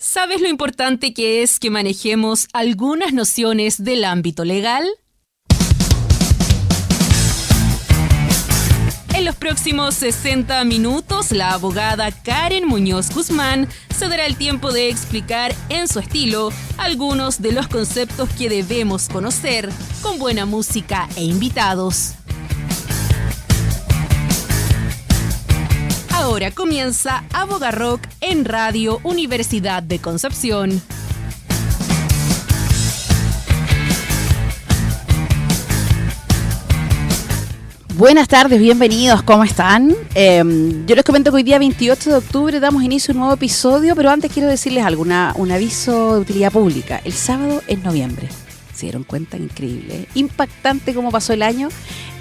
¿Sabes lo importante que es que manejemos algunas nociones del ámbito legal? En los próximos 60 minutos, la abogada Karen Muñoz Guzmán se dará el tiempo de explicar en su estilo algunos de los conceptos que debemos conocer, con buena música e invitados. Ahora comienza Abogarrock en Radio Universidad de Concepción. Buenas tardes, bienvenidos, ¿cómo están? Yo les comento que hoy día 28 de octubre damos inicio a un nuevo episodio, pero antes quiero decirles algo, un aviso de utilidad pública. El sábado es noviembre, ¿se dieron cuenta? Increíble, impactante cómo pasó el año,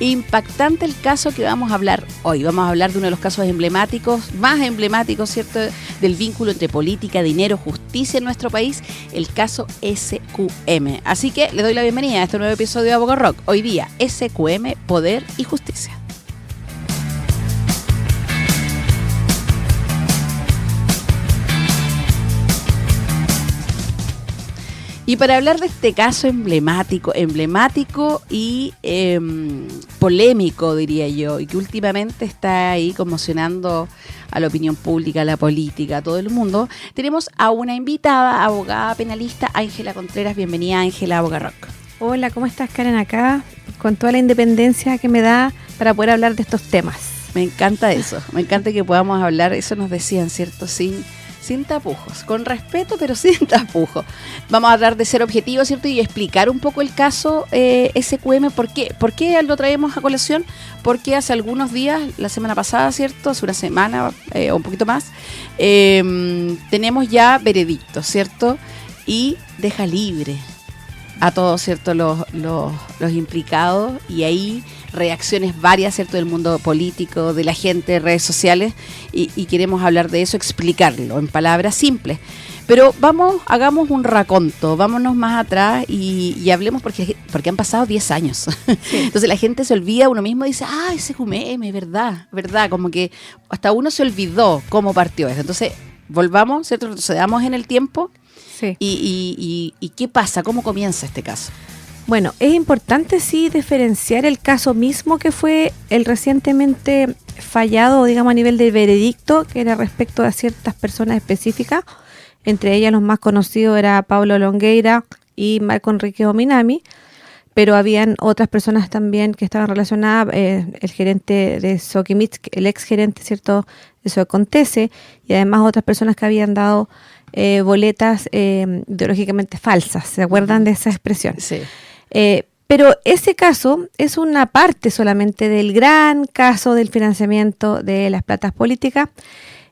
impactante el caso que vamos a hablar hoy. Vamos a hablar de uno de los casos emblemáticos, más emblemáticos, ¿cierto?, del vínculo entre política, dinero, justicia en nuestro país, el caso SQM. Así que le doy la bienvenida a este nuevo episodio de Abogarrock. Hoy día, SQM, Poder y Justicia. Y para hablar de este caso emblemático y polémico, diría yo, y que últimamente está ahí conmocionando a la opinión pública, a la política, a todo el mundo, tenemos a una invitada, abogada penalista, Ángela Contreras. Bienvenida, Ángela, a Abogarrock. Hola, ¿cómo estás, Karen? Acá, con toda la independencia que me da para poder hablar de estos temas. Me encanta eso, me encanta que podamos hablar, eso nos decían, ¿cierto? Sin tapujos, con respeto, pero sin tapujos. Vamos a hablar de ser objetivos, ¿cierto? Y explicar un poco el caso SQM. ¿Por qué lo traemos a colación? Porque hace algunos días, la semana pasada, ¿cierto? Hace una semana o un poquito más, tenemos ya veredicto, ¿cierto? Y deja libre a todos, ¿cierto?, los implicados, y ahí reacciones varias, ¿cierto?, del mundo político, de la gente, de redes sociales, y queremos hablar de eso, explicarlo en palabras simples. Pero hagamos un raconto, vámonos más atrás y hablemos porque han pasado 10 años. Sí. Entonces la gente se olvida, uno mismo dice, SQM, verdad, como que hasta uno se olvidó cómo partió eso. Entonces volvamos, ¿cierto?, retrocedamos en el tiempo. Sí. ¿Y qué pasa? ¿Cómo comienza este caso? Bueno, es importante sí diferenciar el caso mismo que fue el recientemente fallado, digamos, a nivel de veredicto, que era respecto a ciertas personas específicas. Entre ellas los más conocidos era Paulo Longueira y Marco Enrique Ominami, pero habían otras personas también que estaban relacionadas, el gerente de Sokimich, el ex gerente, ¿cierto?, de Socontese, y además otras personas que habían dado boletas ideológicamente falsas. ¿Se acuerdan de esa expresión? Sí. Pero ese caso es una parte solamente del gran caso del financiamiento de las platas políticas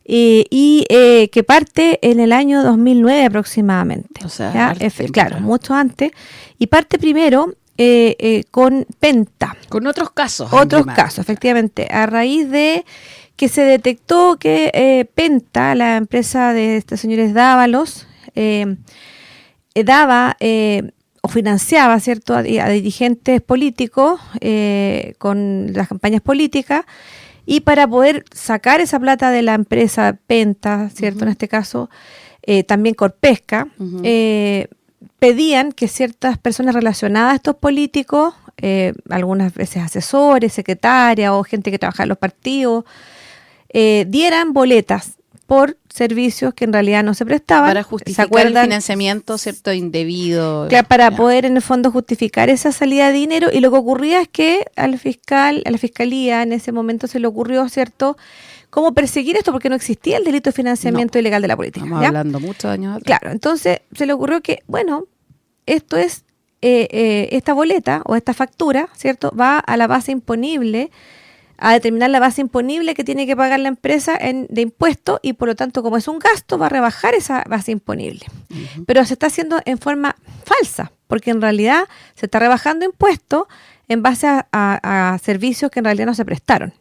que parte en el año 2009 aproximadamente. O sea, claro, mucho antes. Y parte primero con Penta. Con otros casos. Otros casos, efectivamente. A raíz de que se detectó que Penta, la empresa de estos señores Dávalos, daba o financiaba, ¿cierto?, a dirigentes políticos con las campañas políticas, y para poder sacar esa plata de la empresa Penta, ¿cierto?, en este caso, también Corpesca, pedían que ciertas personas relacionadas a estos políticos, algunas veces asesores, secretarias o gente que trabaja en los partidos, dieran boletas por servicios que en realidad no se prestaban. Para justificar el financiamiento, ¿cierto?, indebido. Claro, para poder en el fondo justificar esa salida de dinero. Y lo que ocurría es que a la fiscalía en ese momento se le ocurrió, ¿cierto?, cómo perseguir esto, porque no existía el delito de financiamiento ilegal de la política. Estamos hablando muchos años atrás. Claro, entonces se le ocurrió que, bueno, esto es, esta boleta o esta factura, ¿cierto?, va a la base imponible, a determinar la base imponible que tiene que pagar la empresa de impuestos, y por lo tanto, como es un gasto, va a rebajar esa base imponible. Uh-huh. Pero se está haciendo en forma falsa, porque en realidad se está rebajando impuestos en base a servicios que en realidad no se prestaron.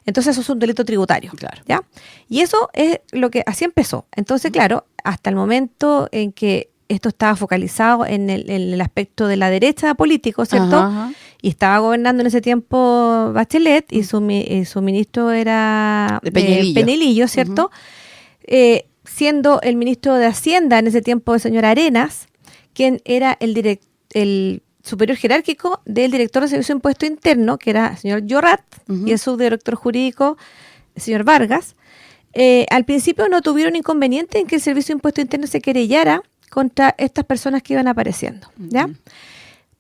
Entonces eso es un delito tributario. Claro. ¿Ya? Y eso es lo que así empezó. Entonces, claro, hasta el momento en que esto estaba focalizado en el aspecto de la derecha político, ¿cierto? Ajá. Y estaba gobernando en ese tiempo Bachelet, y su ministro era Peñalillo, ¿cierto? Uh-huh. siendo el ministro de Hacienda en ese tiempo el señor Arenas, quien era el superior jerárquico del director de Servicio de Impuesto Interno, que era el señor Llorat, y el subdirector jurídico, el señor Vargas. Al principio no tuvieron inconveniente en que el Servicio de Impuesto Interno se querellara contra estas personas que iban apareciendo, ¿ya?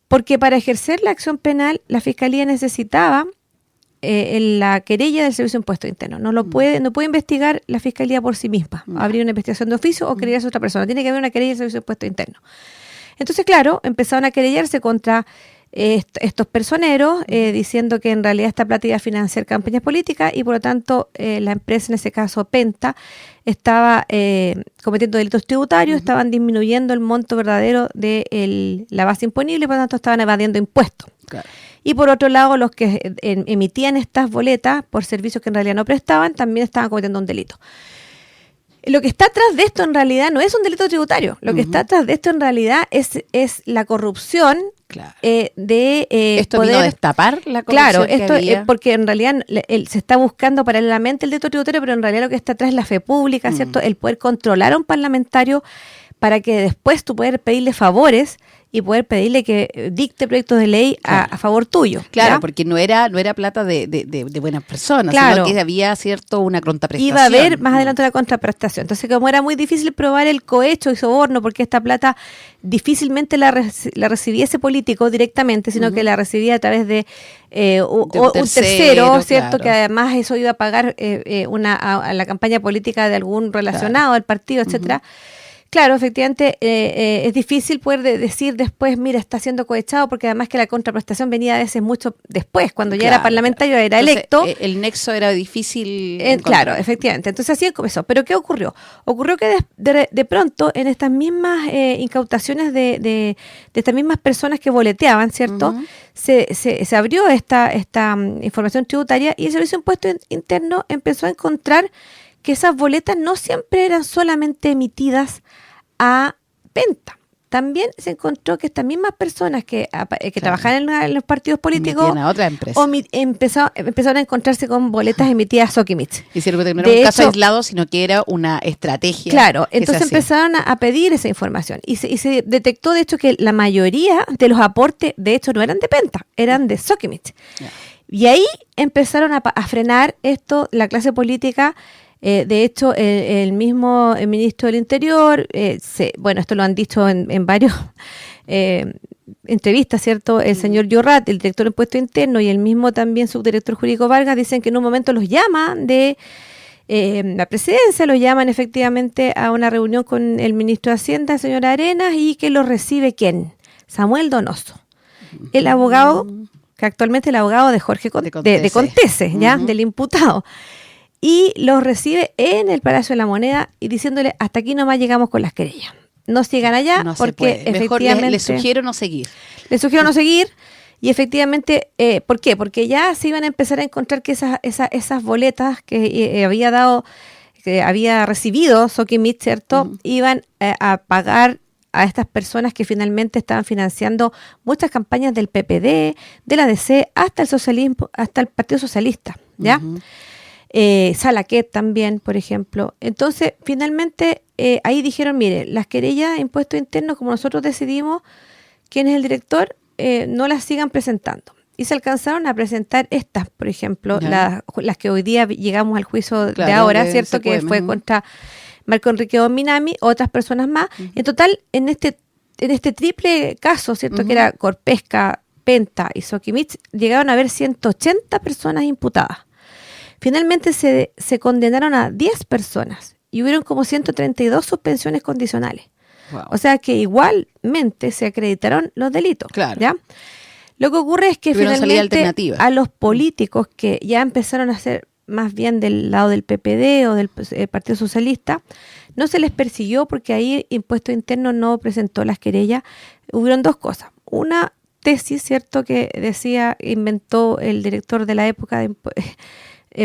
Porque para ejercer la acción penal, la Fiscalía necesitaba la querella del Servicio de Impuesto Interno. No puede investigar la Fiscalía por sí misma, abrir una investigación de oficio o querellarse a otra persona. Tiene que haber una querella del Servicio de Impuesto Interno. Entonces, claro, empezaron a querellarse contra estos personeros, diciendo que en realidad esta plata iba a financiar campañas políticas y por lo tanto la empresa, en ese caso Penta, estaba cometiendo delitos tributarios, estaban disminuyendo el monto verdadero de la base imponible y por lo tanto estaban evadiendo impuestos. Claro. Y por otro lado, los que emitían estas boletas por servicios que en realidad no prestaban, también estaban cometiendo un delito. Lo que está atrás de esto en realidad no es un delito tributario. Lo que está atrás de esto en realidad es la corrupción. Claro. Esto poder vino a destapar la corrupción. Claro, esto es porque en realidad se está buscando paralelamente el delito tributario, pero en realidad lo que está atrás es la fe pública, ¿cierto? El poder controlar a un parlamentario para que después tú puedas pedirle favores y poder pedirle que dicte proyectos de ley a favor tuyo. Claro, ¿ya? porque no era plata de buenas personas, claro, sino que había una contraprestación. Iba a haber más adelante una contraprestación. Entonces, como era muy difícil probar el cohecho y soborno, porque esta plata difícilmente la recibía ese político directamente, sino que la recibía a través de un tercero, ¿cierto? Claro. Que además eso iba a pagar a la campaña política de algún relacionado al partido, etcétera. Claro, efectivamente es difícil poder decir después, mira, está siendo cohechado, porque además que la contraprestación venía a veces mucho después, cuando ya era parlamentario, era electo. Entonces, el nexo era difícil. Claro, efectivamente. Entonces así comenzó. Pero ¿qué ocurrió? Ocurrió que de pronto en estas mismas incautaciones de estas mismas personas que boleteaban, ¿cierto? Se abrió esta información tributaria y el Servicio de Impuesto Interno empezó a encontrar que esas boletas no siempre eran solamente emitidas a Penta. También se encontró que estas mismas personas que trabajaban en los partidos políticos emitían a otra empresa. Empezaron a encontrarse con boletas emitidas a Sokimich. Hicieron que no era un caso aislado, sino que era una estrategia. Claro, entonces empezaron a pedir esa información y se detectó de hecho que la mayoría de los aportes de hecho no eran de Penta, eran de Sokimich. Yeah. Y ahí empezaron a frenar esto, la clase política. De hecho, el mismo ministro del Interior, esto lo han dicho en varios entrevistas, ¿cierto? El señor Llorat, el director de Impuesto Interno, y el mismo también subdirector jurídico Vargas, dicen que en un momento los llaman de la presidencia, los llaman efectivamente a una reunión con el ministro de Hacienda, el señor Arenas, y que los recibe ¿quién? Samuel Donoso, el abogado, que actualmente es el abogado de Jorge de Contese, ¿ya? Del imputado. Y los recibe en el Palacio de la Moneda y diciéndole, hasta aquí nomás llegamos con las querellas. No sigan allá porque efectivamente... Les sugiero no seguir. Les sugiero no seguir y efectivamente, ¿por qué? Porque ya se iban a empezar a encontrar que esas boletas que había recibido Sokimich, ¿cierto? Iban a pagar a estas personas que finalmente estaban financiando muchas campañas del PPD, de la DC, hasta el socialismo, hasta el Partido Socialista, ¿ya? Salaquet también, por ejemplo. Entonces, finalmente, ahí dijeron, mire, las querellas de impuesto interno, como nosotros decidimos quién es el director, no las sigan presentando. Y se alcanzaron a presentar estas, por ejemplo, las que hoy día llegamos al juicio de ahora, ¿cierto? Que fue contra Marco Enrique Dominami, otras personas más. En total, en este triple caso, ¿cierto? Que era Corpesca, Penta y Sokimich, llegaron a haber 180 personas imputadas. Finalmente se condenaron a 10 personas y hubieron como 132 suspensiones condicionales. Wow. O sea que igualmente se acreditaron los delitos. Claro. ¿Ya? Lo que ocurre es que finalmente a los políticos que ya empezaron a ser más bien del lado del PPD o del Partido Socialista, no se les persiguió porque ahí Impuesto Interno no presentó las querellas. Hubieron dos cosas. Una tesis, ¿cierto?, que inventó el director de la época de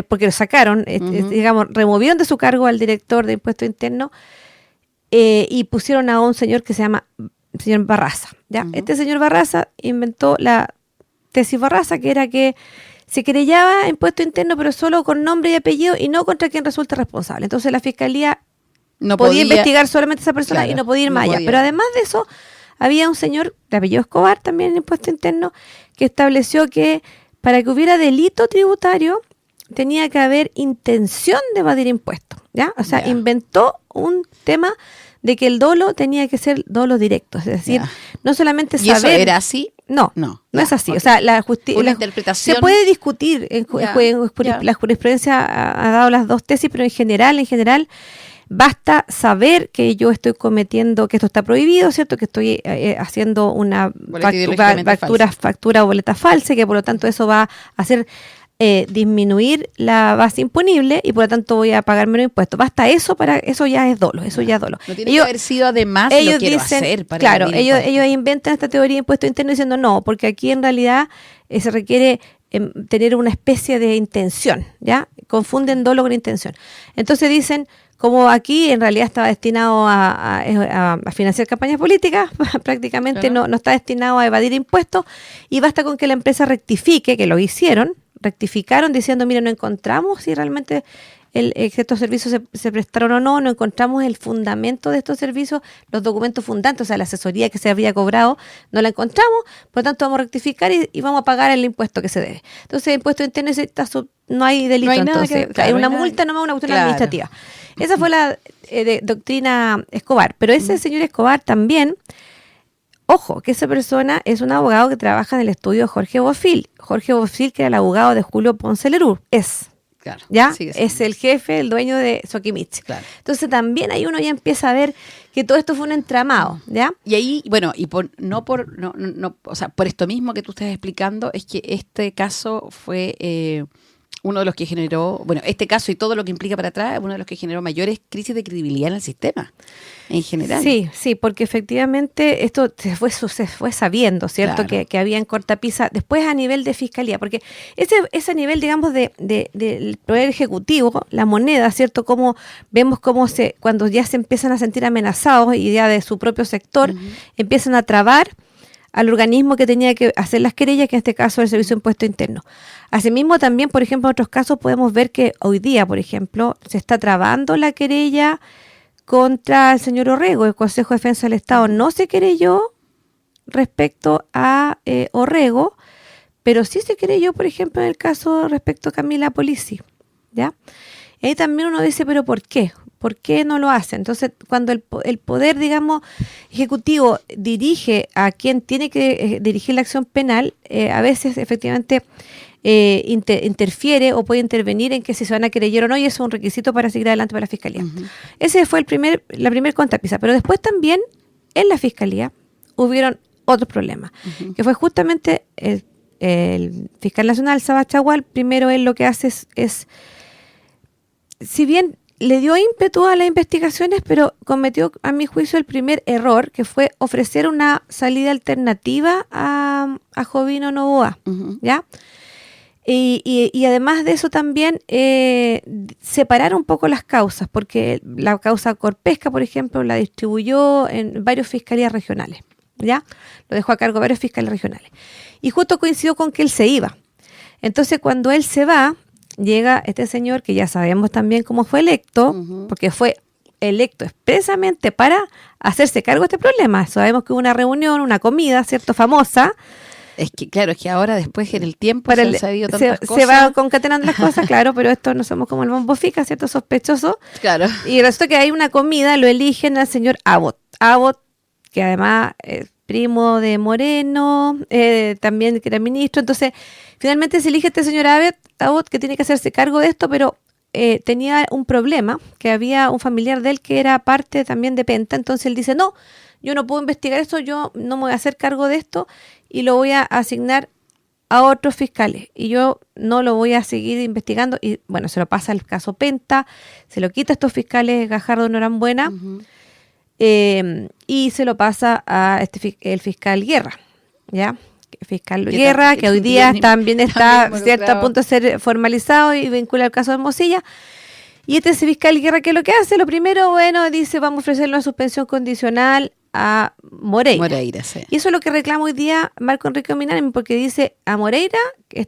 porque lo sacaron, digamos, removieron de su cargo al director de Impuesto Interno y pusieron a un señor que se llama señor Barraza, ¿ya? Este señor Barraza inventó la tesis Barraza, que era que se querellaba Impuesto Interno, pero solo con nombre y apellido y no contra quien resulta responsable. Entonces la Fiscalía No podía investigar solamente a esa persona, claro, y no podía ir más allá. Pero además de eso, había un señor de apellido Escobar, también en Impuesto Interno, que estableció que para que hubiera delito tributario tenía que haber intención de evadir impuestos, ¿ya? O sea, inventó un tema de que el dolo tenía que ser dolo directo, es decir, no solamente saber... ¿Y eso era así? No es así. Okay. O sea, la interpretación... Se puede discutir, la jurisprudencia ha dado las dos tesis, pero en general, basta saber que yo estoy cometiendo, que esto está prohibido, ¿cierto? Que estoy haciendo una factura o boleta falsa, y que por lo tanto eso va a hacer disminuir la base imponible y por lo tanto voy a pagar menos impuestos. Basta eso, para eso ya es dolo, eso ya es dolo. No tiene que haber sido además ellos lo quiero dicen, hacer para claro, ellos inventan esta teoría de impuesto interno diciendo no, porque aquí en realidad se requiere tener una especie de intención, ¿ya? Confunden dolo con intención. Entonces dicen, como aquí en realidad estaba destinado a financiar campañas políticas, prácticamente no está destinado a evadir impuestos, y basta con que la empresa rectifique, que lo hicieron, rectificaron diciendo, mira, no encontramos si realmente estos servicios se prestaron o no encontramos el fundamento de estos servicios, los documentos fundantes, o sea, la asesoría que se había cobrado, no la encontramos, por lo tanto vamos a rectificar y vamos a pagar el impuesto que se debe. Entonces, el impuesto interno no hay delito, no hay entonces, hay una multa, nomás una cuestión administrativa. Esa fue la doctrina Escobar, pero ese señor Escobar también, ojo, que esa persona es un abogado que trabaja en el estudio Jorge Bofill, que era el abogado de Julio Ponce Lerú, claro, ¿ya? Es el jefe, el dueño de Soquimich. Claro. Entonces también ahí uno ya empieza a ver que todo esto fue un entramado, ¿ya? Y ahí, bueno, y por esto mismo que tú estás explicando, es que este caso fue uno de los que generó, bueno, este caso y todo lo que implica para atrás, uno de los que generó mayores crisis de credibilidad en el sistema, en general. Sí, porque efectivamente esto se fue sabiendo, ¿cierto? Claro. Que había en cortapisa, después a nivel de fiscalía, porque ese nivel, digamos, del Poder Ejecutivo, la moneda, ¿cierto? Como vemos cuando ya se empiezan a sentir amenazados y ya de su propio sector, empiezan a trabar al organismo que tenía que hacer las querellas, que en este caso es el Servicio de Impuesto Interno. Asimismo, también, por ejemplo, en otros casos podemos ver que hoy día, por ejemplo, se está trabando la querella contra el señor Orrego. El Consejo de Defensa del Estado no se querelló respecto a Orrego, pero sí se querelló, por ejemplo, en el caso respecto a Camila Polisi, ¿ya? Y ahí también uno dice, ¿pero por qué? ¿Por qué no lo hace? Entonces, cuando el poder, digamos, ejecutivo dirige a quien tiene que dirigir la acción penal, a veces efectivamente interfiere o puede intervenir en que si se van a querellar o no, y eso es un requisito para seguir adelante para la Fiscalía. Ese fue la primer contrapisa. Pero después también, en la Fiscalía, hubieron otros problemas, que fue justamente el fiscal nacional, Saba Chagual. Primero él lo que hace es si bien le dio ímpetu a las investigaciones, pero cometió, a mi juicio, el primer error, que fue ofrecer una salida alternativa a Jovino Novoa, ¿ya? Y además de eso también separar un poco las causas, porque la causa Corpesca, por ejemplo, la distribuyó en varias fiscalías regionales, ¿ya? Lo dejó a cargo de varios fiscales regionales. Y justo coincidió con que él se iba. Entonces, cuando él se va, llega este señor que ya sabemos también cómo fue electo, porque fue electo expresamente para hacerse cargo de este problema. Sabemos que hubo una reunión, una comida, ¿cierto?, famosa. Es que, claro, es que ahora después en el tiempo se va concatenando las cosas, claro, pero esto no somos como el bombo fica, ¿cierto?, sospechoso. Claro. Y resulta que hay una comida, lo eligen al señor Abbott, que además es primo de Moreno, también que era ministro. Entonces, finalmente se elige este señor Abbott, que tiene que hacerse cargo de esto, pero tenía un problema, que había un familiar de él que era parte también de Penta. Entonces él dice, no, yo no puedo investigar esto, yo no me voy a hacer cargo de esto y lo voy a asignar a otros fiscales y yo no lo voy a seguir investigando. Y bueno, se lo pasa al caso Penta, se lo quita a estos fiscales Gajardo, Norambuena, y se lo pasa a el fiscal Guerra, ¿ya? Fiscal Guerra, que hoy día también está cierto, a punto de ser formalizado y vincula el caso de Hermosilla. Y este fiscal Guerra, ¿qué es lo que hace? Lo primero, bueno, dice, vamos a ofrecerle una suspensión condicional a Moreira. Moreira, sí. Y eso es lo que reclama hoy día Marco Enrique Minami, porque dice a Moreira,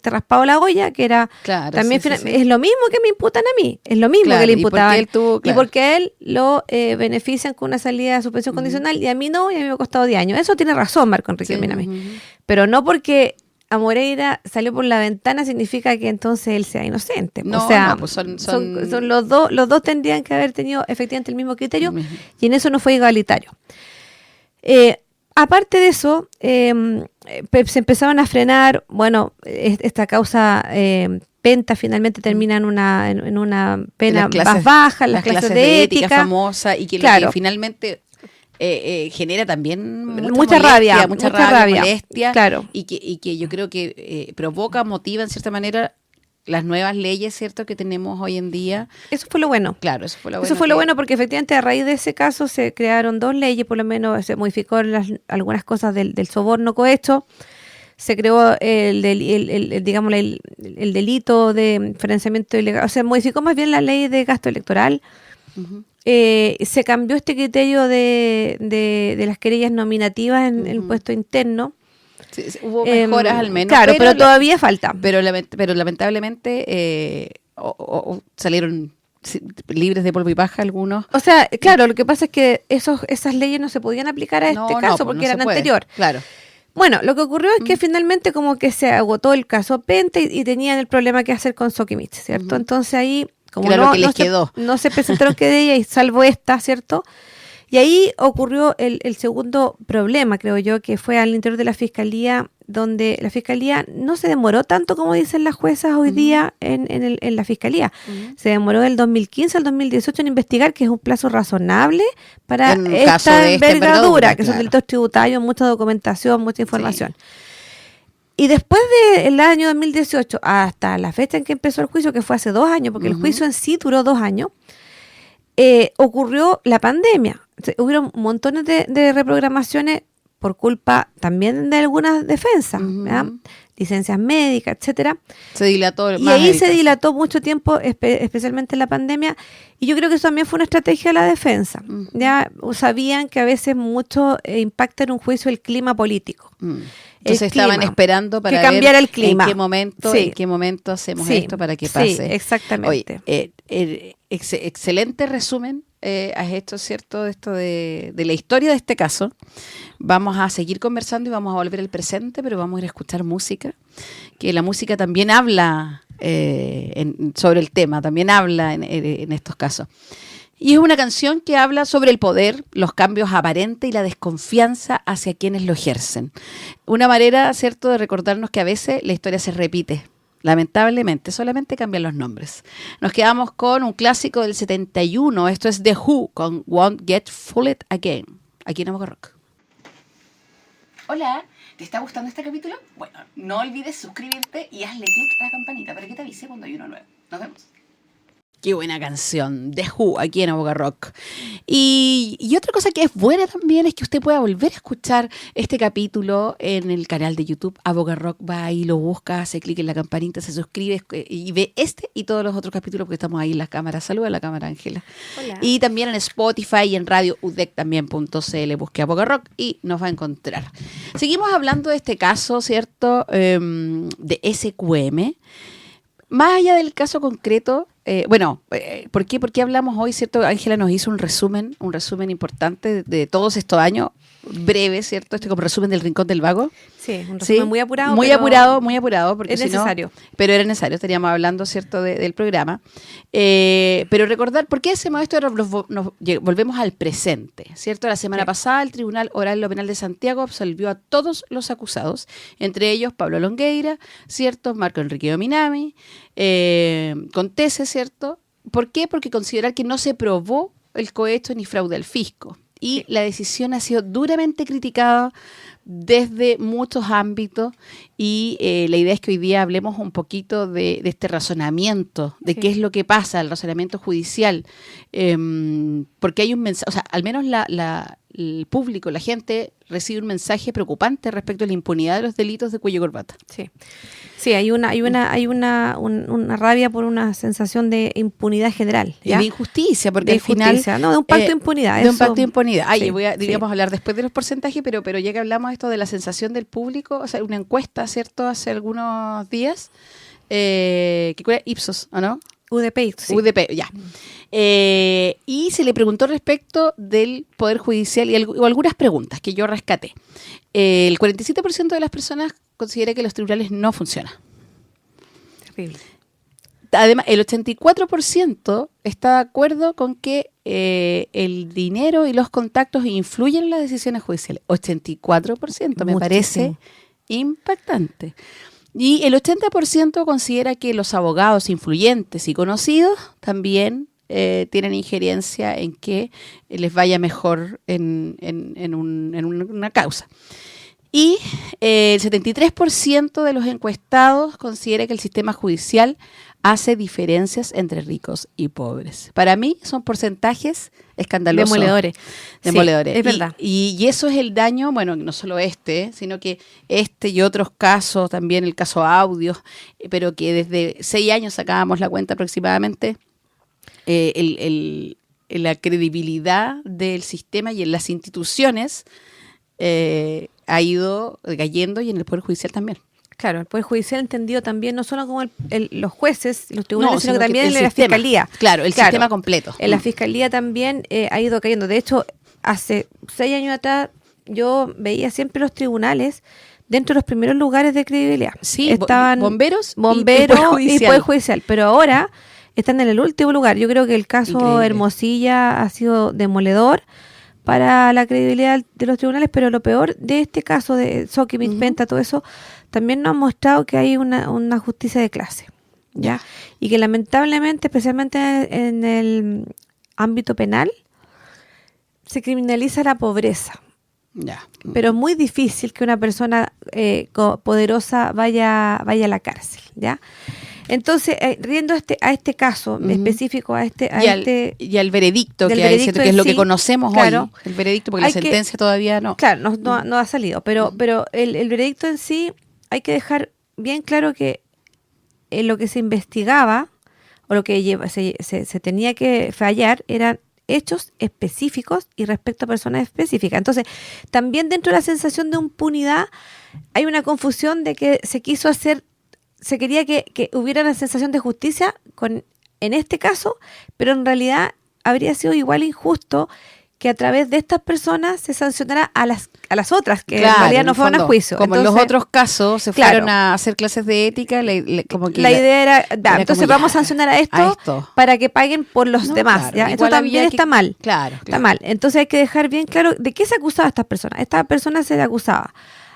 raspado la olla, que era también es lo mismo que me imputan a mí, es lo mismo que le imputaban. Y porque a él lo benefician con una salida de suspensión condicional y a mí no, y a mí me ha costado 10 años. Eso tiene razón Marco Enrique Minami. Pero no porque a Moreira salió por la ventana significa que entonces él sea inocente. No, o sea, no, pues son los dos tendrían que haber tenido efectivamente el mismo criterio y en eso no fue igualitario. Aparte de eso, se empezaron a frenar, bueno, esta causa Penta finalmente termina en una pena más baja, las clases de ética famosa y que lo que finalmente genera también mucha rabia, molestia, claro. y que yo creo que motiva en cierta manera las nuevas leyes, ¿cierto?, que tenemos hoy en día. Eso fue lo bueno. Claro, eso fue lo bueno. Eso fue lo bueno porque efectivamente a raíz de ese caso se crearon 2 leyes, por lo menos se modificó algunas cosas del soborno cohecho, se creó el delito de financiamiento ilegal, o sea, modificó más bien la ley de gasto electoral. Se cambió este criterio de las querellas nominativas en el puesto interno. Sí, hubo mejoras al menos. Claro, pero todavía falta. Pero lamentablemente salieron libres de polvo y paja algunos. O sea, claro, lo que pasa es que esas leyes no se podían aplicar a este caso porque eran anterior. Claro. Bueno, lo que ocurrió es que finalmente como que se agotó el caso Penta y tenían el problema que hacer con Sokimich, ¿cierto? Entonces ahí, como no se presentaron querellas, salvo esta, ¿cierto? Y ahí ocurrió el segundo problema, creo yo, que fue al interior de la Fiscalía, donde la Fiscalía no se demoró tanto como dicen las juezas hoy día en la Fiscalía. Se demoró del 2015 al 2018 en investigar, que es un plazo razonable para esta envergadura, que son delitos tributarios, mucha documentación, mucha información. Y después del año 2018 hasta la fecha en que empezó el juicio, que fue hace 2 años, porque el juicio en sí duró 2 años, ocurrió la pandemia. Hubieron montones de reprogramaciones por culpa también de algunas defensas, licencias médicas, etcétera. Se dilató y ahí se dilató mucho tiempo, especialmente en la pandemia, y yo creo que eso también fue una estrategia de la defensa. Ya sabían que a veces mucho impacta en un juicio el clima político. Entonces estaban esperando para que cambiara el clima. En qué momento hacemos esto para que pase. Sí, exactamente. Oye, excelente resumen. Has hecho, ¿cierto?, de esto de la historia de este caso. Vamos a seguir conversando y vamos a volver al presente, pero vamos a ir a escuchar música, que la música también habla sobre el tema, también habla en estos casos. Y es una canción que habla sobre el poder, los cambios aparentes y la desconfianza hacia quienes lo ejercen. Una manera, ¿cierto?, de recordarnos que a veces la historia se repite. Lamentablemente, solamente cambian los nombres. Nos quedamos con un clásico del 71. Esto es The Who con Won't Get Fooled Again, aquí en Aboga Rock. Hola, ¿te está gustando este capítulo? Bueno, no olvides suscribirte y hazle clic a la campanita para que te avise cuando hay uno nuevo. Nos vemos. Qué buena canción, The Who, aquí en Aboga Rock. Y otra cosa que es buena también es que usted pueda volver a escuchar este capítulo en el canal de YouTube. Aboga Rock, va ahí, lo busca, hace clic en la campanita, se suscribe y ve este y todos los otros capítulos porque estamos ahí en la cámara. Saluda a la cámara, Ángela. Hola. Y también en Spotify y en Radio UDEC también.cl. Busque Aboga Rock y nos va a encontrar. Seguimos hablando de este caso, ¿cierto? De SQM. Más allá del caso concreto, ¿por qué hablamos hoy, cierto? Ángela nos hizo un resumen importante de todos estos años, breve, ¿cierto? Como resumen del Rincón del Vago. Sí, un resumen muy apurado. Muy apurado, porque es necesario. Pero era necesario, estaríamos hablando, ¿cierto?, del programa. Pero recordar, ¿por qué hacemos esto? Ahora nos volvemos al presente, ¿cierto? La semana pasada el Tribunal Oral Lo Penal de Santiago absolvió a todos los acusados, entre ellos Pablo Longueira, ¿cierto?, Marco Enrique Minami, Contese, ¿cierto? ¿Por qué? Porque considerar que no se probó el cohecho ni fraude al fisco. Y la decisión ha sido duramente criticada desde muchos ámbitos y la idea es que hoy día hablemos un poquito de este razonamiento, de qué es lo que pasa, el razonamiento judicial, porque hay un mensaje, o sea, al menos la el público, la gente, recibe un mensaje preocupante respecto a la impunidad de los delitos de cuello y corbata. Sí, hay una rabia por una sensación de impunidad general. ¿Ya? Y de injusticia, porque de al final... no, de un pacto de impunidad. De un pacto de impunidad. Sí, Digamos, hablar después de los porcentajes, pero ya que hablamos esto de la sensación del público, o sea, una encuesta, ¿cierto?, hace algunos días, que era Ipsos, ¿o no? UDP, sí. UDP, ya. Y se le preguntó respecto del Poder Judicial o algunas preguntas que yo rescaté. El 47% de las personas considera que los tribunales no funcionan. Terrible. Además, el 84% está de acuerdo con que el dinero y los contactos influyen en las decisiones judiciales. 84%, me parece impactante. Y el 80% considera que los abogados influyentes y conocidos también tienen injerencia en que les vaya mejor en una causa. Y el 73% de los encuestados considera que el sistema judicial hace diferencias entre ricos y pobres. Para mí son porcentajes escandalosos. Demoledores. Demoledores. Sí, es verdad. Y eso es el daño, bueno, no solo sino que y otros casos, también el caso Audios, pero que desde 6 años sacábamos la cuenta aproximadamente, la credibilidad del sistema y en las instituciones ha ido cayendo, y en el Poder Judicial también. Claro, el Poder Judicial entendido también no solo como los jueces, los tribunales, sino que que también el la sistema, Fiscalía. Claro, el sistema completo. En la Fiscalía también ha ido cayendo. De hecho, hace 6 años atrás yo veía siempre los tribunales dentro de los primeros lugares de credibilidad. Sí, estaban bomberos y Poder Judicial. Pero ahora están en el último lugar. Yo creo que el caso Increíble. Hermosilla ha sido demoledor para la credibilidad de los tribunales, pero lo peor de este caso de Sokimich, Penta, todo eso, también nos ha mostrado que hay una justicia de clase, ¿ya? Y que lamentablemente, especialmente en el ámbito penal, se criminaliza la pobreza. Ya. Pero es muy difícil que una persona poderosa vaya a la cárcel, ¿ya? Entonces, riendo a este caso específico, y al veredicto que hay, ¿cierto? Que es lo que conocemos hoy. El veredicto, porque la sentencia todavía no. Claro, no ha salido, pero el veredicto en sí, hay que dejar bien claro que lo que se investigaba o lo que se tenía que fallar eran hechos específicos y respecto a personas específicas. Entonces, también dentro de la sensación de impunidad hay una confusión de que se quería que hubiera una sensación de justicia en este caso, pero en realidad habría sido igual injusto que a través de estas personas se sancionara a las otras, que en realidad no fueron a juicio. Como en los otros casos se fueron a hacer clases de ética, como que la idea era, entonces vamos a sancionar a esto para que paguen por los demás. Claro, ¿ya? Esto también está mal. Claro. Está mal. Entonces hay que dejar bien claro de qué se acusaba a estas personas. Esta persona se le acusaba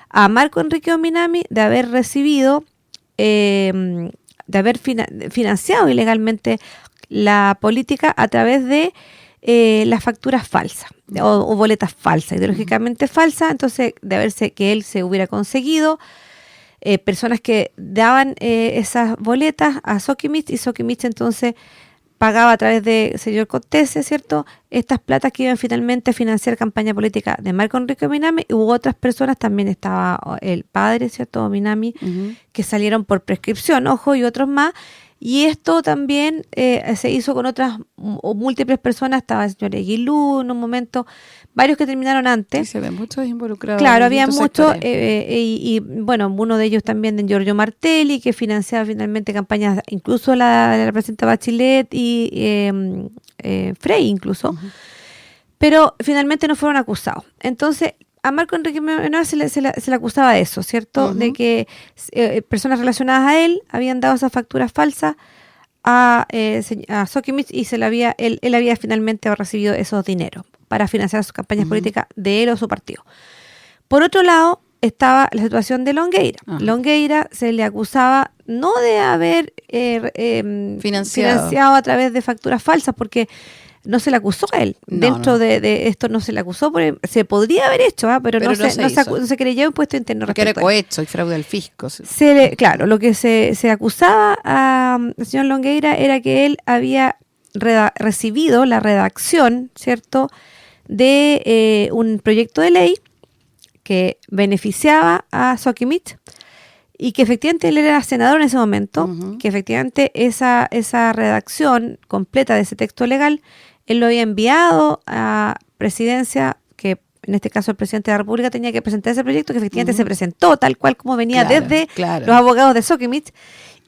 a Marco Enrique Ominami de haber recibido, de haber financiado ilegalmente la política a través de las facturas falsas o boletas falsas, ideológicamente falsas. Entonces, que él se hubiera conseguido personas que daban esas boletas a Sokimich, y Sokimich entonces pagaba a través de señor Cortese, ¿cierto?, estas platas que iban finalmente a financiar campaña política de Marco Enrique Ominami. Y hubo otras personas, también estaba el padre, ¿cierto?, Ominami, que salieron por prescripción, ojo, y otros más. Y esto también se hizo con otras múltiples personas. Estaba el señor Eguilú en un momento, varios que terminaron antes. Sí, se ven muchos involucrados. Claro, había muchos, y bueno, uno de ellos también de Giorgio Martelli, que financiaba finalmente campañas, incluso la presidenta Bachelet y Frey incluso, pero finalmente no fueron acusados. Entonces, a Marco Enrique Ominami se le acusaba de eso, ¿cierto? De que personas relacionadas a él habían dado esas facturas falsas a Sokimich, y él había finalmente recibido esos dineros para financiar sus campañas políticas de él o su partido. Por otro lado, estaba la situación de Longueira. Longueira se le acusaba no de haber financiado a través de facturas falsas, porque no se le acusó a él. Dentro de esto no se le acusó, se podría haber hecho, pero no se creyó impuesto interno. Porque era cohecho y fraude al fisco. Sí. Claro, lo que se acusaba al señor Longueira era que él había recibido la redacción, ¿cierto?, de un proyecto de ley que beneficiaba a Sokimich y que efectivamente él era senador en ese momento, que efectivamente esa redacción completa de ese texto legal, él lo había enviado a presidencia, que en este caso el presidente de la República tenía que presentar ese proyecto, que efectivamente se presentó tal cual como venía desde los abogados de Sokimich.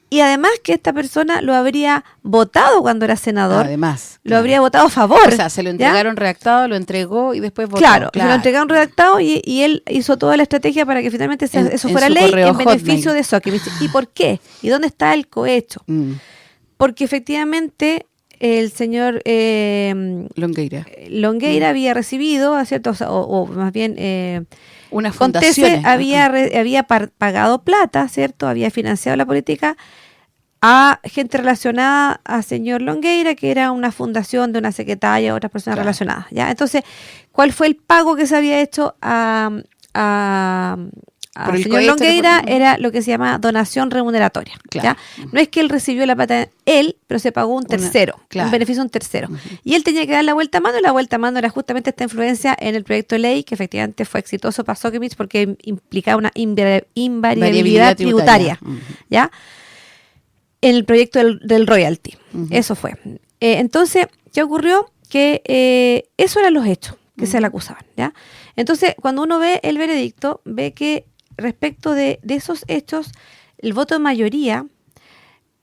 Y además que esta persona lo habría votado cuando era senador. Además. Lo habría votado a favor. O sea, se lo entregaron redactado, lo entregó y después votó. Claro, se lo entregaron redactado y él hizo toda la estrategia para que finalmente eso fuera ley en beneficio de Sokimich. ¿Y por qué? ¿Y dónde está el cohecho? Porque efectivamente el señor Longueira había recibido, ¿cierto? O más bien... una fundación había pagado plata, ¿cierto? Había financiado la política a gente relacionada a señor Longueira, que era una fundación de una secretaria, otras personas relacionadas, ¿ya? Entonces, ¿cuál fue el pago que se había hecho a señor Longueira? Era lo que se llama donación remuneratoria, ¿ya? No es que él recibió la plata él, pero se pagó un tercero, un beneficio a un tercero. Y él tenía que dar la vuelta a mano, y la vuelta a mano era justamente esta influencia en el proyecto de ley, que efectivamente fue exitoso para Sokimich porque implicaba una invariabilidad tributaria, ¿ya? En el proyecto del royalty. Eso fue. Entonces, ¿qué ocurrió? Que eso eran los hechos que se le acusaban, ¿ya? Entonces, cuando uno ve el veredicto, ve que respecto de esos hechos, el voto de mayoría,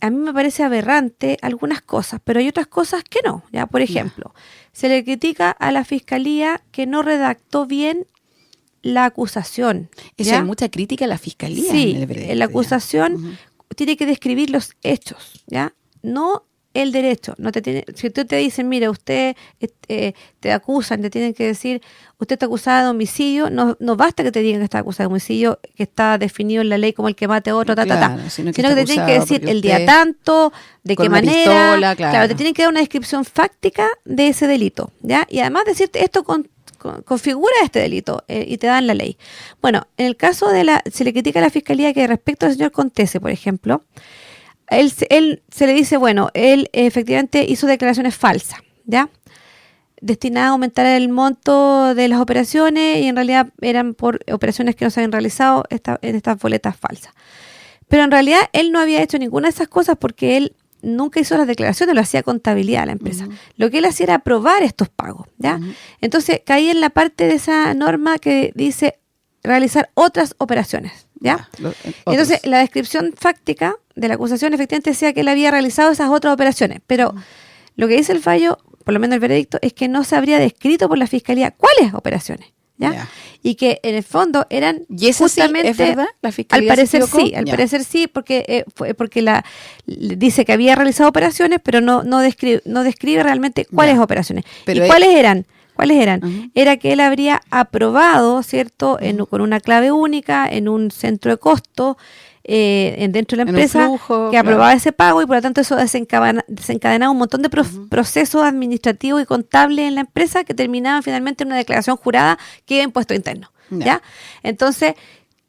a mí me parece aberrante algunas cosas, pero hay otras cosas que no, ¿ya? Por ejemplo, se le critica a la Fiscalía que no redactó bien la acusación. Eso, hay mucha crítica a la Fiscalía. Sí, en la acusación tiene que describir los hechos, ¿ya? No el derecho. Si tú te dicen, mire, usted te acusan, te tienen que decir, usted está acusada de homicidio, no basta que te digan que está acusada de homicidio, que está definido en la ley como el que mate a otro, sino que te tienen que decir el día tanto, de qué manera, pistola, te tienen que dar una descripción fáctica de ese delito, ¿ya? Y además decirte esto configura este delito y te dan la ley. Bueno, en el caso se le critica a la Fiscalía que respecto al señor Contese, por ejemplo, él se le dice, bueno, él efectivamente hizo declaraciones falsas, ¿ya? Destinadas a aumentar el monto de las operaciones y en realidad eran por operaciones que no se habían realizado en estas boletas falsas. Pero en realidad él no había hecho ninguna de esas cosas porque él nunca hizo las declaraciones, lo hacía contabilidad a la empresa. Lo que él hacía era aprobar estos pagos, ¿ya? Entonces caí en la parte de esa norma que dice realizar otras operaciones, ¿ya? Entonces la descripción fáctica de la acusación efectivamente decía que él había realizado esas otras operaciones, pero lo que dice el fallo, por lo menos el veredicto, es que no se habría descrito por la Fiscalía cuáles operaciones, ¿ya? Y que en el fondo eran justamente, ¿es verdad? ¿La Fiscalía al parecer sí, porque dice que había realizado operaciones, pero no describe realmente cuáles operaciones. ¿Y cuáles eran? Era que él habría aprobado, ¿cierto? Con una clave única, en un centro de costo, dentro de la empresa, que aprobaba ese pago, y por lo tanto eso desencadenaba un montón de procesos administrativos y contables en la empresa que terminaban finalmente en una declaración jurada que iba a impuesto interno, ¿ya? Entonces,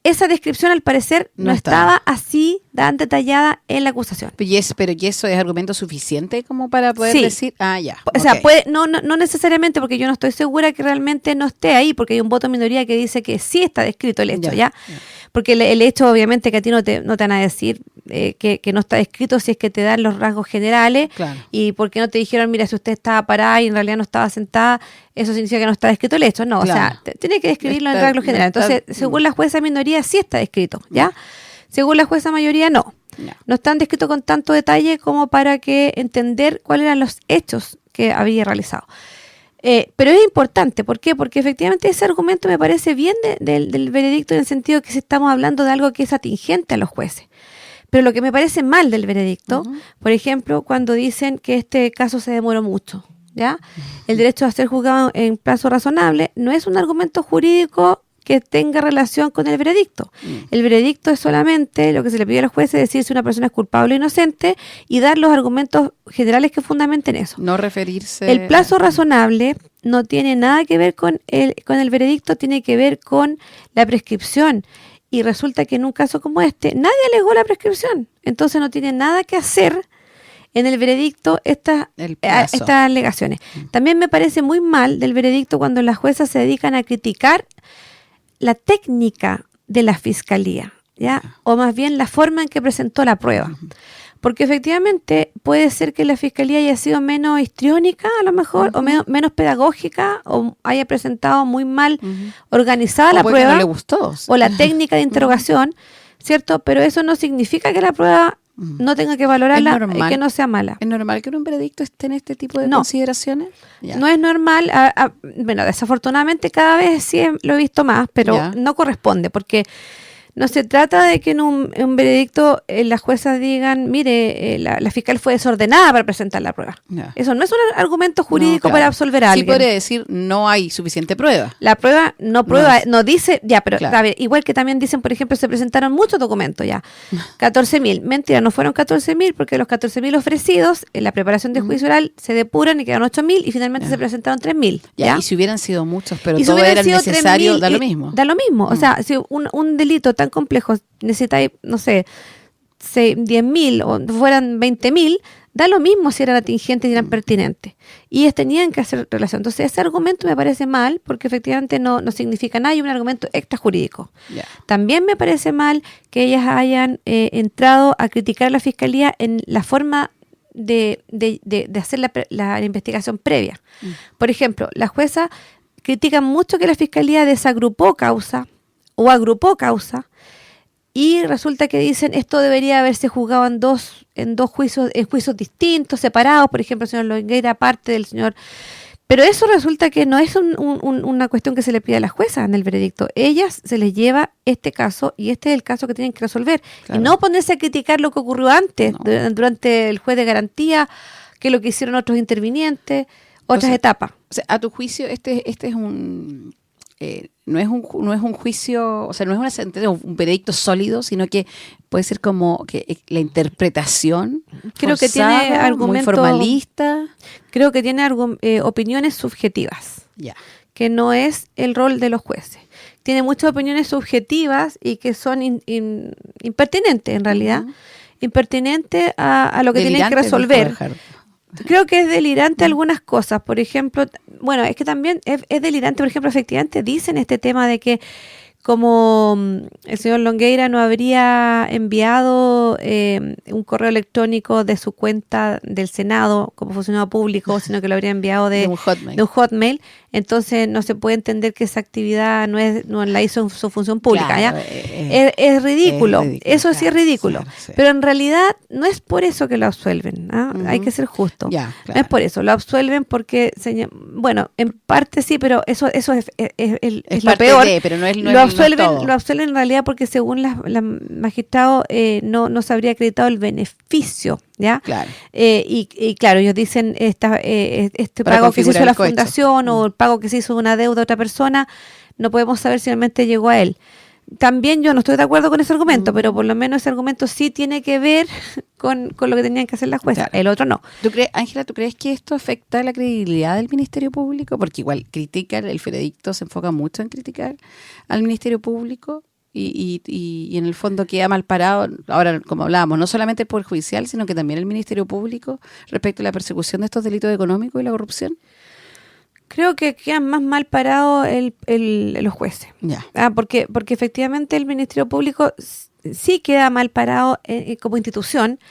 esa descripción al parecer no estaba así tan detallada en la acusación. Pero ¿y eso es argumento suficiente como para poder decir? O sea, no necesariamente, porque yo no estoy segura que realmente no esté ahí, porque hay un voto de minoría que dice que sí está descrito el hecho, ¿ya? Porque el hecho, obviamente, que a ti no te van a decir que no está descrito si es que te dan los rasgos generales, y porque no te dijeron, mira, si usted estaba parada y en realidad no estaba sentada, eso significa que no está descrito el hecho. No, o sea, tiene que describirlo en rasgos generales. Entonces, según la jueza minoría, sí está descrito, ¿ya? Según la jueza mayoría, no. No están descritos con tanto detalle como para que entender cuáles eran los hechos que había realizado. Pero es importante, ¿por qué? Porque efectivamente ese argumento me parece bien del veredicto, en el sentido que si estamos hablando de algo que es atingente a los jueces. Pero lo que me parece mal del veredicto, por ejemplo, cuando dicen que este caso se demoró mucho, ¿ya? El derecho a ser juzgado en plazo razonable no es un argumento jurídico que tenga relación con el veredicto. El veredicto es solamente lo que se le pide a los jueces, decir si una persona es culpable o inocente, y dar los argumentos generales que fundamenten eso. No referirse... El plazo razonable no tiene nada que ver con el veredicto, tiene que ver con la prescripción. Y resulta que en un caso como este, nadie alegó la prescripción. Entonces no tiene nada que hacer en el veredicto estas alegaciones. También me parece muy mal del veredicto cuando las juezas se dedican a criticar la técnica de la fiscalía, ¿ya? O más bien la forma en que presentó la prueba. Porque efectivamente puede ser que la fiscalía haya sido menos histriónica a lo mejor, o menos pedagógica, o haya presentado muy mal organizada la prueba, no le gustó, o la técnica de interrogación, ¿cierto? Pero eso no significa que la prueba no tenga que valorarla y que no sea mala. ¿Es normal que en un veredicto estén este tipo de consideraciones? Ya. No es normal. Bueno, desafortunadamente cada vez sí lo he visto más, pero no corresponde, porque no se trata de que en un veredicto las juezas digan, mire, la fiscal fue desordenada para presentar la prueba. Eso no es un argumento jurídico para absolver a alguien. Sí podría decir, no hay suficiente prueba. La prueba no dice, pero a ver, igual que también dicen, por ejemplo, se presentaron muchos documentos ya, 14.000. Mentira, no fueron 14.000 porque los 14.000 ofrecidos en la preparación de juicio oral se depuran y quedan 8.000 y finalmente se presentaron 3.000. ¿Ya? Y si hubieran sido muchos, pero todo era necesario, da lo mismo. Da lo mismo. O sea, si un delito tan complejo necesitáis, no sé, 10.000 o fueran 20.000, da lo mismo si eran atingentes y eran pertinentes. Y ellos tenían que hacer relación. Entonces, ese argumento me parece mal porque efectivamente no significa nada y es un argumento extrajurídico. También me parece mal que ellas hayan entrado a criticar a la fiscalía en la forma de hacer la investigación previa. Por ejemplo, la jueza critica mucho que la fiscalía desagrupó causa o agrupó causa, y resulta que dicen esto debería haberse juzgado en dos juicios, en juicios distintos, separados, por ejemplo, el señor Longueira aparte del señor. Pero eso resulta que no es una cuestión que se le pide a la jueza en el veredicto. Ellas se les lleva este caso y este es el caso que tienen que resolver. Claro. Y no ponerse a criticar lo que ocurrió antes, durante el juez de garantía, que lo que hicieron otros intervinientes, otras etapas. O sea, a tu juicio, este es un... no es un juicio, o sea, no es una sentencia, un veredicto sólido, sino que puede ser como que la interpretación creo que tiene argumentos muy formalista. Creo que tiene opiniones subjetivas, que no es el rol de los jueces. Tiene muchas opiniones subjetivas y que son impertinentes en realidad, impertinentes a lo que tienen que resolver. Creo que es delirante algunas cosas, por ejemplo, bueno, es que también es delirante, por ejemplo, efectivamente dicen este tema de que como el señor Longueira no habría enviado un correo electrónico de su cuenta del Senado como funcionario público, sino que lo habría enviado de un hotmail, entonces no se puede entender que esa actividad no la hizo en su función pública. Claro, es ridículo, eso sí es ridículo, sí. Pero en realidad no es por eso que lo absuelven, hay que ser justo, no es por eso, lo absuelven porque, bueno, en parte sí, pero eso es lo peor, pero no es lo absuelven en realidad porque según la magistrado no se habría acreditado el beneficio, ¿ya? Claro. Y claro, ellos dicen este pago que se hizo a la fundación o el pago que se hizo de una deuda a otra persona, no podemos saber si realmente llegó a él. También yo no estoy de acuerdo con ese argumento, pero por lo menos ese argumento sí tiene que ver con lo que tenían que hacer las juezas, el otro no. Ángela, ¿tú crees que esto afecta la credibilidad del Ministerio Público? Porque igual critican, el veredicto se enfoca mucho en criticar al Ministerio Público y en el fondo queda mal parado, ahora como hablábamos, no solamente el Poder Judicial, sino que también el Ministerio Público respecto a la persecución de estos delitos económicos y la corrupción. Creo que quedan más mal parados los jueces. Porque efectivamente el Ministerio Público sí queda mal parado como institución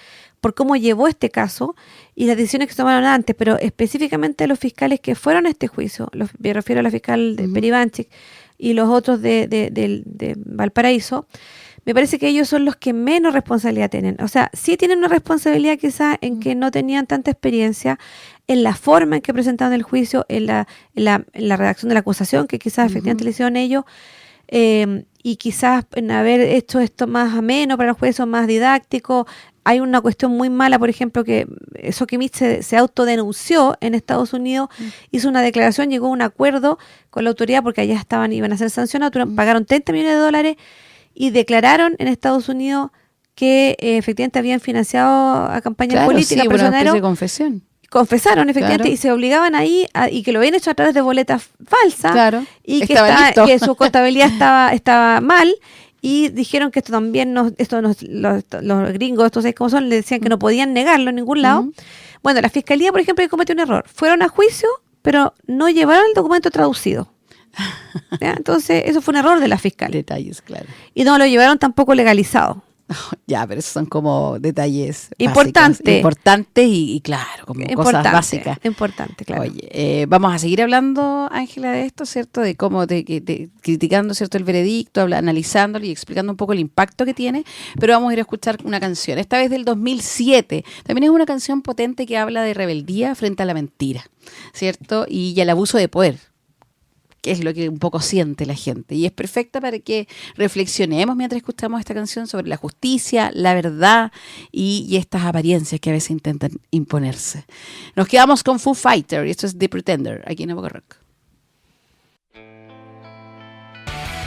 por cómo llevó este caso y las decisiones que se tomaron antes, pero específicamente los fiscales que fueron a este juicio, me refiero a la fiscal de Peribanchik y los otros de Valparaíso, me parece que ellos son los que menos responsabilidad tienen. O sea, sí tienen una responsabilidad quizás en que no tenían tanta experiencia en la forma en que presentaban el juicio, en la redacción de la acusación, que quizás efectivamente le hicieron ellos, y quizás en haber hecho esto más ameno para los jueces, más didáctico. Hay una cuestión muy mala, por ejemplo, que Soquimich se autodenunció en Estados Unidos, hizo una declaración, llegó a un acuerdo con la autoridad porque allá iban a ser sancionados, pagaron $30 millones y declararon en Estados Unidos que efectivamente habían financiado a campañas políticas, personeros. De confesión. Confesaron efectivamente y se obligaban ahí y que lo habían hecho a través de boletas falsas y que su contabilidad estaba mal y dijeron que esto también los gringos, estos seis como son, le decían que no podían negarlo en ningún lado. Bueno, la fiscalía, por ejemplo, cometió un error. Fueron a juicio, pero no llevaron el documento traducido. ¿Ya? Entonces, eso fue un error de la fiscal. Detalles, claro. Y no lo llevaron tampoco legalizado. Ya, pero esos son como detalles Importantes y claro, como cosas básicas. Importante, claro. Oye, vamos a seguir hablando, Ángela, de esto, ¿cierto? De cómo criticando, ¿cierto?, el veredicto, analizándolo y explicando un poco el impacto que tiene, pero vamos a ir a escuchar una canción, esta vez del 2007. También es una canción potente que habla de rebeldía frente a la mentira, ¿cierto? Y al abuso de poder, que es lo que un poco siente la gente. Y es perfecta para que reflexionemos mientras escuchamos esta canción sobre la justicia, la verdad y estas apariencias que a veces intentan imponerse. Nos quedamos con Foo Fighter y esto es The Pretender, aquí en Evoca Rock.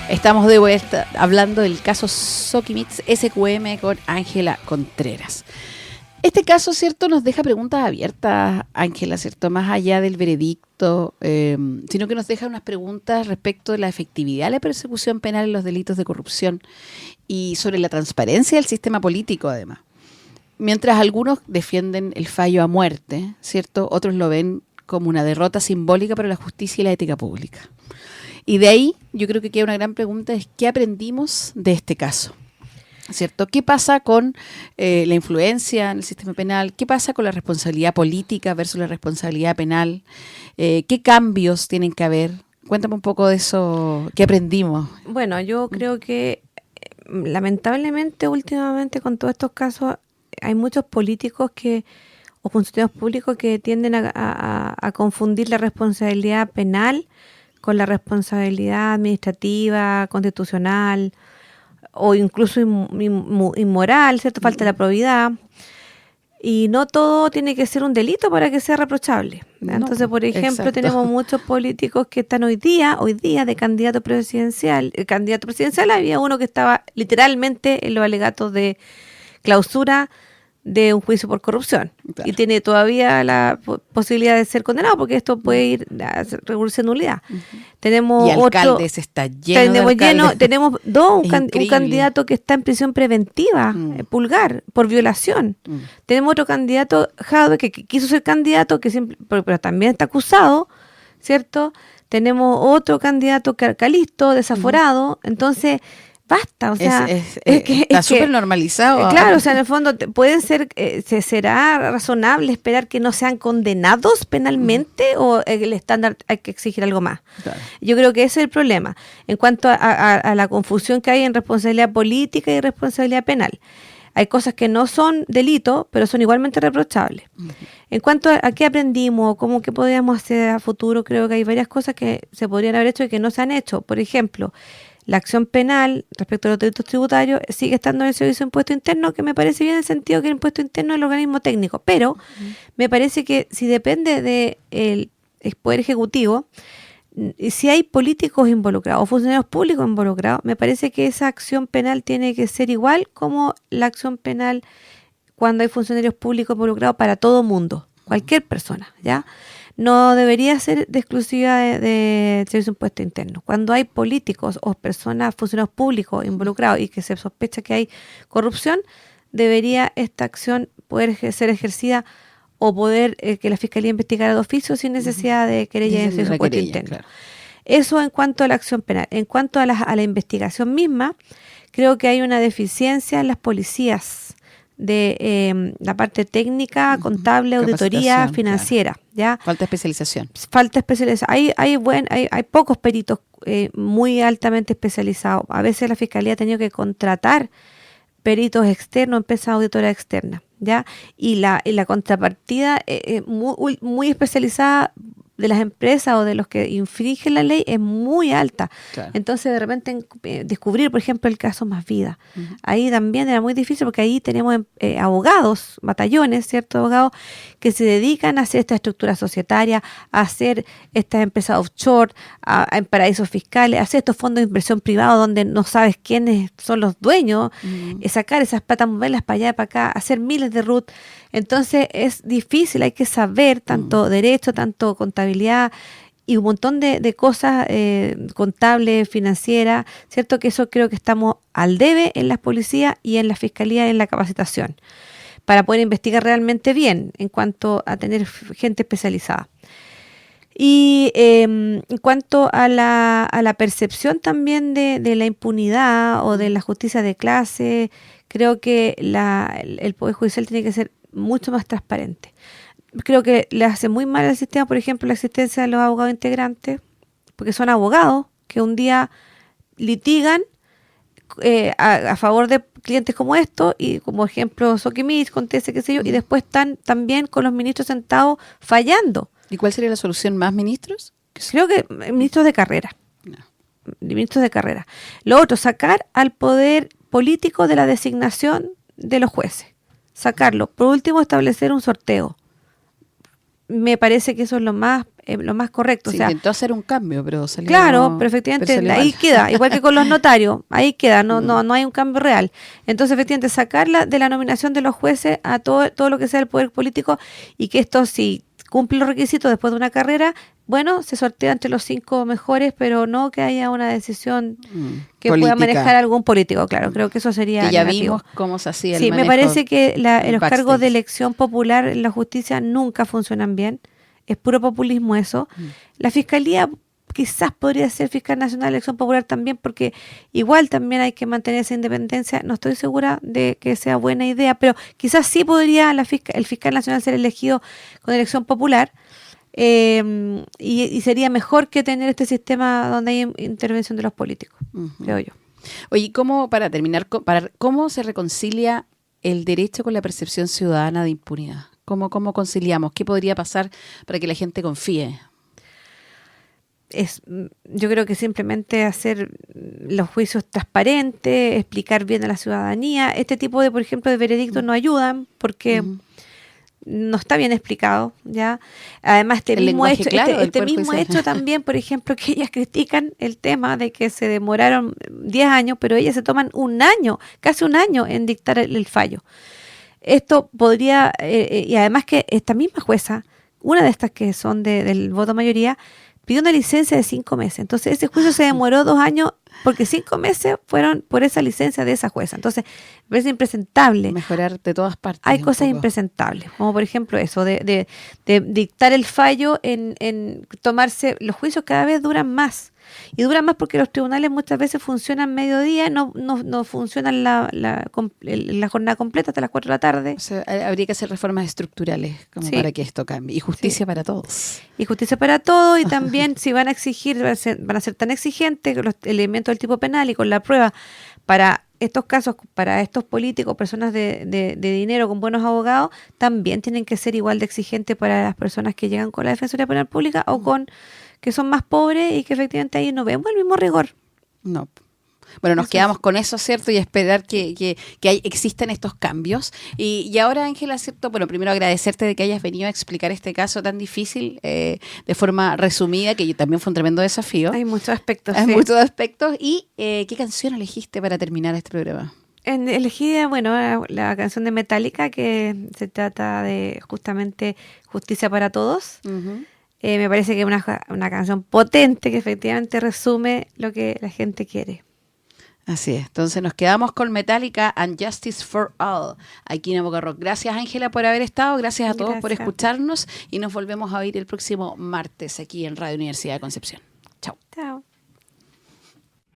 Estamos de vuelta hablando del caso Soquimich SQM con Ángela Contreras. Este caso, ¿cierto?, nos deja preguntas abiertas, Ángela, ¿cierto?, más allá del veredicto, sino que nos deja unas preguntas respecto de la efectividad de la persecución penal en los delitos de corrupción y sobre la transparencia del sistema político, además. Mientras algunos defienden el fallo a muerte, ¿cierto?, otros lo ven como una derrota simbólica para la justicia y la ética pública. Y de ahí, yo creo que queda una gran pregunta, es ¿qué aprendimos de este caso? ¿Cierto? ¿Qué pasa con la influencia en el sistema penal? ¿Qué pasa con la responsabilidad política versus la responsabilidad penal? ¿Qué cambios tienen que haber? Cuéntame un poco de eso, ¿qué aprendimos? Bueno, yo creo que lamentablemente últimamente con todos estos casos hay muchos políticos o funcionarios públicos que tienden a confundir la responsabilidad penal con la responsabilidad administrativa, constitucional, o incluso inmoral, ¿cierto? Falta de la probidad. Y no todo tiene que ser un delito para que sea reprochable. No, entonces, por ejemplo, tenemos muchos políticos que están hoy día de candidato presidencial. El candidato presidencial había uno que estaba literalmente en los alegatos de clausura de un juicio por corrupción. Claro. Y tiene todavía la posibilidad de ser condenado, porque esto puede ir a recurso de nulidad. Tenemos alcaldes, está lleno de alcaldes. Tenemos un candidato que está en prisión preventiva, Pulgar, por violación. Tenemos otro candidato, Jadwe, que quiso ser candidato, que siempre, pero también está acusado, ¿cierto? Tenemos otro candidato, Calisto, desaforado. Entonces, basta, o sea, está súper normalizado. Claro, o sea, en el fondo pueden ser, ¿será razonable esperar que no sean condenados penalmente o el estándar hay que exigir algo más? Claro. Yo creo que ese es el problema en cuanto a la confusión que hay en responsabilidad política y responsabilidad penal. Hay cosas que no son delitos, pero son igualmente reprochables. En cuanto a qué aprendimos, cómo que podríamos hacer a futuro, creo que hay varias cosas que se podrían haber hecho y que no se han hecho. Por ejemplo, la acción penal respecto a los delitos tributarios sigue estando en el Servicio de Impuesto Interno, que me parece bien en el sentido que el impuesto interno es el organismo técnico, pero me parece que si depende del Poder Ejecutivo, si hay políticos involucrados o funcionarios públicos involucrados, me parece que esa acción penal tiene que ser igual como la acción penal cuando hay funcionarios públicos involucrados para todo mundo, cualquier persona, ¿ya? No debería ser de exclusiva de Servicio de Impuesto Interno. Cuando hay políticos o personas, funcionarios públicos involucrados y que se sospecha que hay corrupción, debería esta acción poder ser ejercida o poder que la Fiscalía investigara de oficio sin necesidad de querella en Servicio de Impuesto Interno. Claro. Eso en cuanto a la acción penal. En cuanto a la investigación misma, creo que hay una deficiencia en las policías de la parte técnica, contable, auditoría, financiera, claro. ¿Ya? Falta especialización. Hay pocos peritos muy altamente especializados. A veces la Fiscalía ha tenido que contratar peritos externos, empresas auditoras externas, ¿ya? Y la contrapartida muy especializada de las empresas o de los que infringen la ley es muy alta. Claro. Entonces, de repente, descubrir, por ejemplo, el caso Más Vida. Ahí también era muy difícil porque ahí tenemos abogados, batallones, ¿cierto? Abogados que se dedican a hacer esta estructura societaria, a hacer estas empresas offshore, en paraísos fiscales, a hacer estos fondos de inversión privados donde no sabes quiénes son los dueños, sacar esas patas, moverlas para allá, para acá, hacer miles de RUT. Entonces, es difícil, hay que saber tanto derecho, tanto contabilidad y un montón de cosas contables, financieras, ¿cierto? Que eso creo que estamos al debe en las policías y en la fiscalía en la capacitación, para poder investigar realmente bien en cuanto a tener gente especializada. Y en cuanto a la percepción también de la impunidad o de la justicia de clase, creo que el Poder Judicial tiene que ser mucho más transparente. Creo que le hace muy mal al sistema, por ejemplo, la existencia de los abogados integrantes, porque son abogados que un día litigan a favor de clientes como estos, y como ejemplo Soquimich, Contese, qué sé yo, y después están también con los ministros sentados fallando. ¿Y cuál sería la solución? ¿Más ministros? Creo que ministros de carrera. No. Ministros de carrera. Lo otro, sacar al poder político de la designación de los jueces. Sacarlo. Por último, establecer un sorteo. Me parece que eso es lo más correcto. Se o sea, intentó hacer un cambio, pero salió. claro, pero efectivamente ahí mal. queda, igual que con los notarios, ahí queda, no hay un cambio real. Entonces, efectivamente, sacarla de la nominación de los jueces a todo lo que sea el poder político, y que esto, si cumple los requisitos después de una carrera, bueno, se sortea entre los 5 mejores, pero no que haya una decisión que política. pueda manejar algún político, claro, creo que eso sería que ya negativo. vimos cómo se hacía el Sí, me manejo parece que los backstage. cargos de elección popular en la justicia nunca funcionan bien. Es puro populismo eso. La fiscalía quizás podría ser fiscal nacional de elección popular también, porque igual también hay que mantener esa independencia. No estoy segura de que sea buena idea, pero quizás sí podría el fiscal nacional ser elegido con elección popular, y sería mejor que tener este sistema donde hay intervención de los políticos, creo yo. Oye, para terminar, ¿cómo se reconcilia el derecho con la percepción ciudadana de impunidad? ¿Cómo conciliamos? ¿Qué podría pasar para que la gente confíe? Yo creo que simplemente hacer los juicios transparentes, explicar bien a la ciudadanía. Este tipo de, por ejemplo, de veredictos no ayudan porque no está bien explicado, ¿ya? Además, este mismo hecho también, por ejemplo, que ellas critican el tema de que se demoraron 10 años, pero ellas se toman casi un año en dictar el fallo. Esto podría, y además que esta misma jueza, una de estas que son del voto mayoría, pidió una licencia de 5 meses. Entonces ese juicio se demoró 2 años porque 5 meses fueron por esa licencia de esa jueza. Entonces me parece impresentable. Mejorar de todas partes. Hay cosas impresentables, como por ejemplo eso de dictar el fallo en tomarse. Los juicios cada vez duran más. Y duran más porque los tribunales muchas veces funcionan mediodía, no funcionan la jornada completa hasta las 4 de la tarde. O sea, habría que hacer reformas estructurales para que esto cambie. Y justicia para todos. Y justicia para todos, y también si van a exigir, van a ser tan exigentes con los elementos del tipo penal y con la prueba para estos casos, para estos políticos, personas de dinero con buenos abogados, también tienen que ser igual de exigentes para las personas que llegan con la Defensoría Penal Pública o con que son más pobres, y que efectivamente ahí no vemos el mismo rigor. No. Bueno, nos quedamos con eso, ¿cierto? Y esperar que existan estos cambios. Y ahora, Ángela, ¿cierto? Bueno, primero agradecerte de que hayas venido a explicar este caso tan difícil de forma resumida, que también fue un tremendo desafío. Hay muchos aspectos. Hay muchos aspectos. ¿Y qué canción elegiste para terminar este programa? Elegí, la canción de Metallica, que se trata de justamente justicia para todos. Me parece que es una canción potente que efectivamente resume lo que la gente quiere. Así es. Entonces nos quedamos con Metallica and Justice for All aquí en Época Rock. Gracias, Ángela, por haber estado. Gracias a todos por escucharnos, y nos volvemos a oír el próximo martes aquí en Radio Universidad de Concepción.